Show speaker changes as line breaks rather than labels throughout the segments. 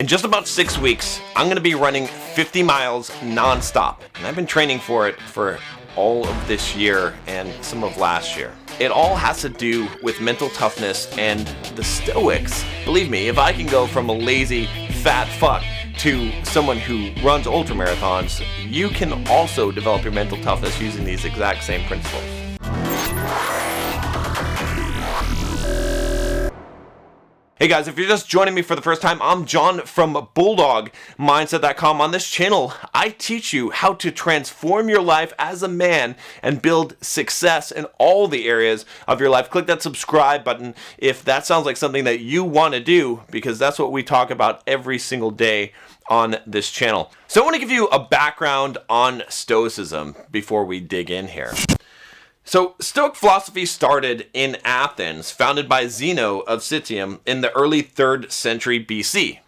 In just about 6 weeks, I'm going to be running 50 miles non-stop, and I've been training for it for all of this year and some of last year. It all has to do with mental toughness and the Stoics. Believe me, if I can go from a lazy, fat fuck to someone who runs ultramarathons, you can also develop your mental toughness using these exact same principles. Hey guys, if you're just joining me for the first time, I'm John from Bulldog Mindset.com. On this channel, I teach you how to transform your life as a man and build success in all the areas of your life. Click that subscribe button if that sounds like something that you want to do, because that's what we talk about every single day on this channel. So I want to give you a background on Stoicism before we dig in here. So, Stoic philosophy started in Athens, founded by Zeno of Citium in the early 3rd century BC.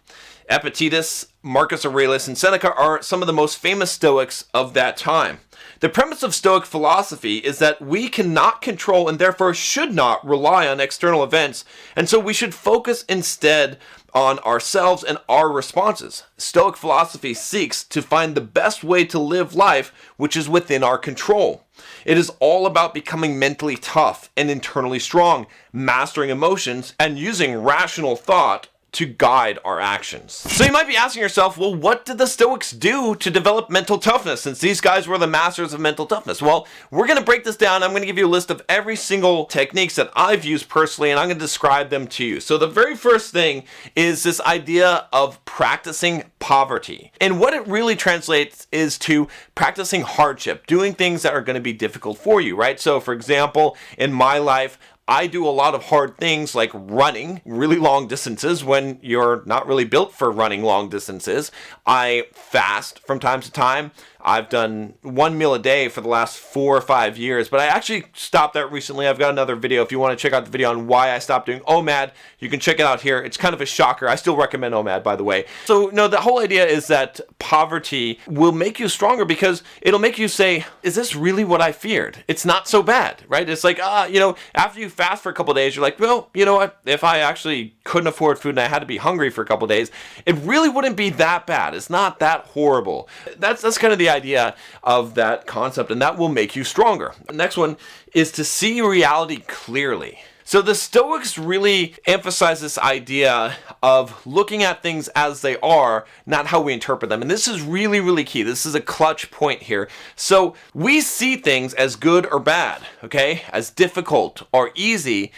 Epictetus, Marcus Aurelius, and Seneca are some of the most famous Stoics of that time. The premise of Stoic philosophy is that we cannot control and therefore should not rely on external events, and so we should focus instead on ourselves and our responses. Stoic philosophy seeks to find the best way to live life, which is within our control. It is all about becoming mentally tough and internally strong, mastering emotions, and using rational thought to guide our actions. So you might be asking yourself, well, what did the Stoics do to develop mental toughness, since these guys were the masters of mental toughness? Well, we're going to break this down. I'm going to give you a list of every single techniques that I've used personally, and I'm going to describe them to you. So the very first thing is this idea of practicing poverty. And what it really translates is to practicing hardship, doing things that are going to be difficult for you, right? So for example, in my life, I do a lot of hard things like running really long distances when you're not really built for running long distances. I fast from time to time. I've done 1 meal a day for the last 4 or 5 years, but I actually stopped that recently. I've got another video. If you want to check out the video on why I stopped doing OMAD, you can check it out here. It's kind of a shocker. I still recommend OMAD, by the way. So, no, the whole idea is that poverty will make you stronger because it'll make you say, is this really what I feared? It's not so bad, right? It's like, after you fast for a couple of days, you're like, well, you know what? If I actually couldn't afford food and I had to be hungry for a couple of days, it really wouldn't be that bad. It's not that horrible. That's kind of the idea of that concept, and that will make you stronger. The next one is to see reality clearly. So the Stoics really emphasize this idea of looking at things as they are, not how we interpret them. And this is really, really key. This is a clutch point here. So we see things as good or bad, okay? As difficult or easy,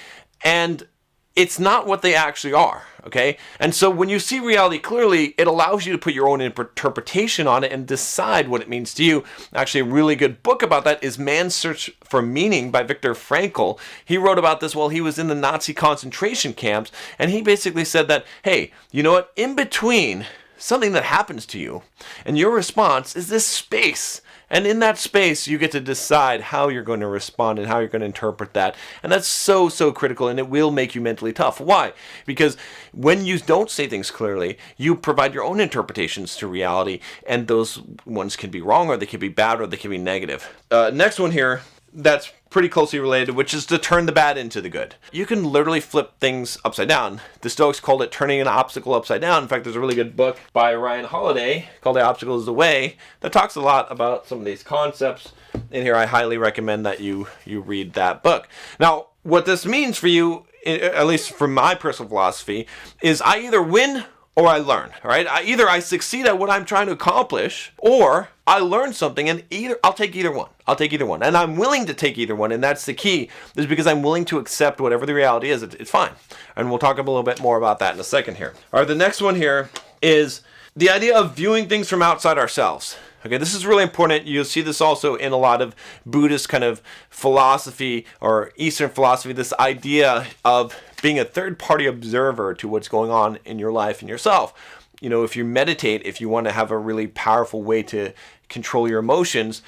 and it's not what they actually are, okay? And so when you see reality clearly, it allows you to put your own interpretation on it and decide what it means to you. Actually, a really good book about that is Man's Search for Meaning by Viktor Frankl. He wrote about this while he was in the Nazi concentration camps, and he basically said that, hey, you know what? In between something that happens to you and your response is this space. And in that space, you get to decide how you're going to respond and how you're going to interpret that. And that's so, so critical, and it will make you mentally tough. Why? Because when you don't say things clearly, you provide your own interpretations to reality, and those ones can be wrong, or they can be bad, or they can be negative. Next one here, that's pretty closely related, which is to turn the bad into the good. You can literally flip things upside down. The Stoics called it turning an obstacle upside down. In fact, there's a really good book by Ryan Holiday called The Obstacle is the Way that talks a lot about some of these concepts. In here, I highly recommend that you read that book. Now, what this means for you, at least from my personal philosophy, is I either win or I learn, all right? Either I succeed at what I'm trying to accomplish, or I learn something, and I'll take either one. I'll take either one. And I'm willing to take either one, and that's the key, is because I'm willing to accept whatever the reality is. It's fine. And we'll talk a little bit more about that in a second here. All right, the next one here is the idea of viewing things from outside ourselves. Okay, this is really important. You'll see this also in a lot of Buddhist kind of philosophy or Eastern philosophy, this idea of being a third-party observer to what's going on in your life and yourself. You know, if you meditate, if you want to have a really powerful way to control your emotions,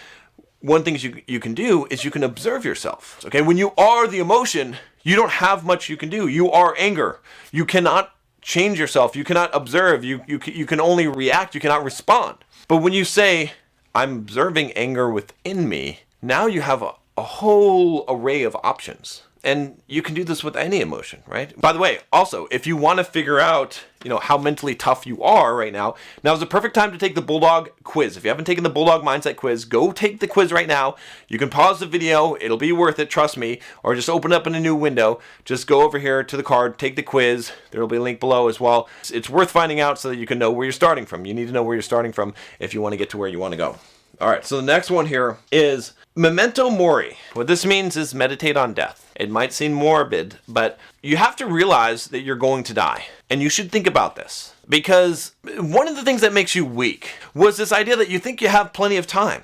one thing you can do is you can observe yourself. Okay, when you are the emotion, you don't have much you can do. You are anger. You cannot change yourself. You cannot observe. You can only react. You cannot respond. But when you say, I'm observing anger within me, now you have a whole array of options. And you can do this with any emotion, right? By the way, also, if you want to figure out, how mentally tough you are right now is the perfect time to take the Bulldog quiz. If you haven't taken the Bulldog Mindset quiz, go take the quiz right now. You can pause the video. It'll be worth it, trust me. Or just open up in a new window. Just go over here to the card, take the quiz. There'll be a link below as well. It's worth finding out so that you can know where you're starting from. You need to know where you're starting from if you want to get to where you want to go. All right, so the next one here is Memento Mori. What this means is meditate on death. It might seem morbid, but you have to realize that you're going to die. And you should think about this. Because one of the things that makes you weak was this idea that you think you have plenty of time.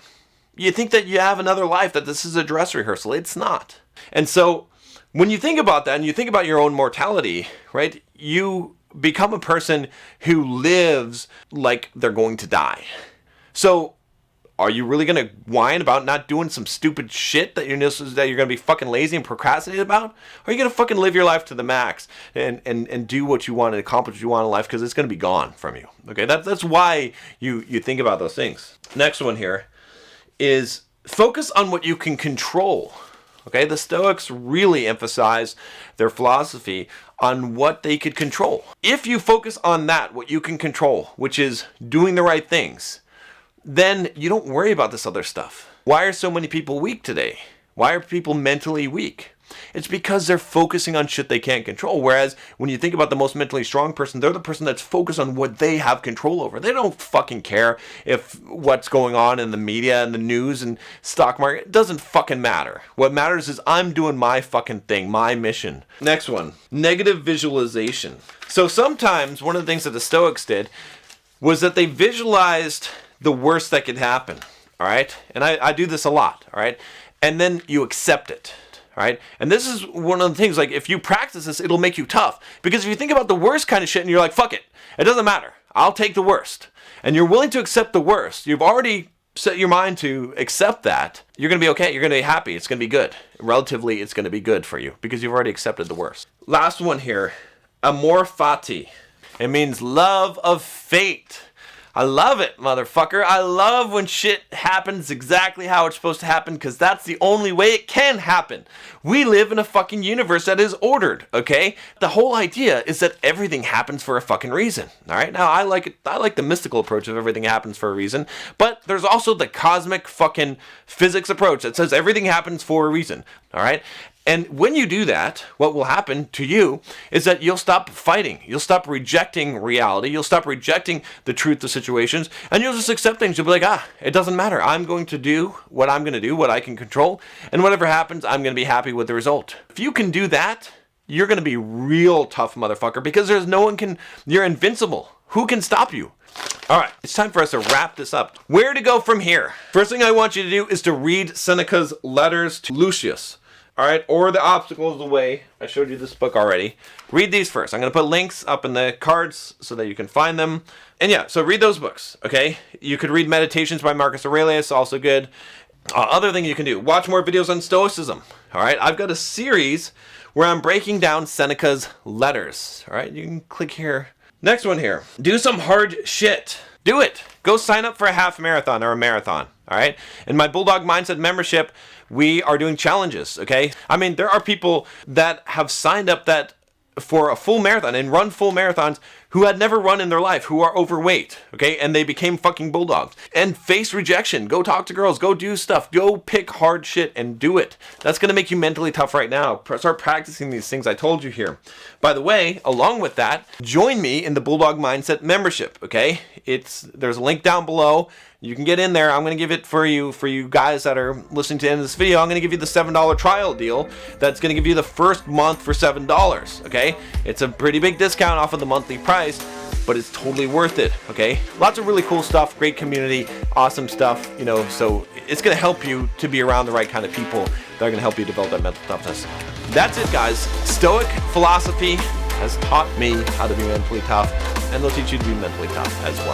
You think that you have another life, that this is a dress rehearsal. It's not. And so when you think about that and you think about your own mortality, right, you become a person who lives like they're going to die. So are you really going to whine about not doing some stupid shit that you're going to be fucking lazy and procrastinate about? Or are you going to fucking live your life to the max and do what you want and accomplish what you want in life, because it's going to be gone from you? Okay, that's why you think about those things. Next one here is focus on what you can control. Okay, the Stoics really emphasize their philosophy on what they could control. If you focus on that, what you can control, which is doing the right things, then you don't worry about this other stuff. Why are so many people weak today? Why are people mentally weak? It's because they're focusing on shit they can't control. Whereas when you think about the most mentally strong person, they're the person that's focused on what they have control over. They don't fucking care if what's going on in the media and the news and stock market. It doesn't fucking matter. What matters is I'm doing my fucking thing, my mission. Next one, negative visualization. So sometimes one of the things that the Stoics did was that they visualized the worst that could happen, all right? And I do this a lot, all right? And then you accept it, all right? And this is one of the things, like, if you practice this, it'll make you tough. Because if you think about the worst kind of shit and you're like, fuck it, it doesn't matter, I'll take the worst. And you're willing to accept the worst. You've already set your mind to accept that. You're going to be okay. You're going to be happy. It's going to be good. Relatively, it's going to be good for you because you've already accepted the worst. Last one here, amor fati. It means love of fate. I love it, motherfucker. I love when shit happens exactly how it's supposed to happen, because that's the only way it can happen. We live in a fucking universe that is ordered, okay? The whole idea is that everything happens for a fucking reason, all right? Now, I like the mystical approach of everything happens for a reason, but there's also the cosmic fucking physics approach that says everything happens for a reason, all right? And when you do that, what will happen to you is that you'll stop fighting. You'll stop rejecting reality. You'll stop rejecting the truth of situations. And you'll just accept things. You'll be like, it doesn't matter. I'm going to do what I'm going to do, what I can control. And whatever happens, I'm going to be happy with the result. If you can do that, you're going to be real tough, motherfucker. Because there's no one can, you're invincible. Who can stop you? All right, it's time for us to wrap this up. Where to go from here? First thing I want you to do is to read Seneca's letters to Lucilius. All right, or The Obstacle of the Way. I showed you this book already. Read these first. I'm going to put links up in the cards so that you can find them. And yeah, so read those books, okay? You could read Meditations by Marcus Aurelius, also good. Other thing you can do, watch more videos on Stoicism. All right, I've got a series where I'm breaking down Seneca's letters. All right, you can click here. Next one here, do some hard shit. Do it. Go sign up for a half marathon or a marathon, all right? In my Bulldog Mindset membership, we are doing challenges, okay? I mean, there are people that have signed up for a full marathon and run full marathons who had never run in their life, who are overweight, okay? And they became fucking bulldogs. And face rejection. Go talk to girls. Go do stuff. Go pick hard shit and do it. That's going to make you mentally tough right now. Start practicing these things I told you here. By the way, along with that, join me in the Bulldog Mindset membership, okay? There's a link down below. You can get in there. I'm going to give it for you guys that are listening to the end of this video. I'm going to give you the $7 trial deal. That's going to give you the first month for $7, okay? It's a pretty big discount off of the monthly price, but it's totally worth it, okay? Lots of really cool stuff, great community, awesome stuff, so it's going to help you to be around the right kind of people that are going to help you develop that mental toughness. That's it, guys. Stoic Philosophy has taught me how to be mentally tough, and they'll teach you to be mentally tough as well.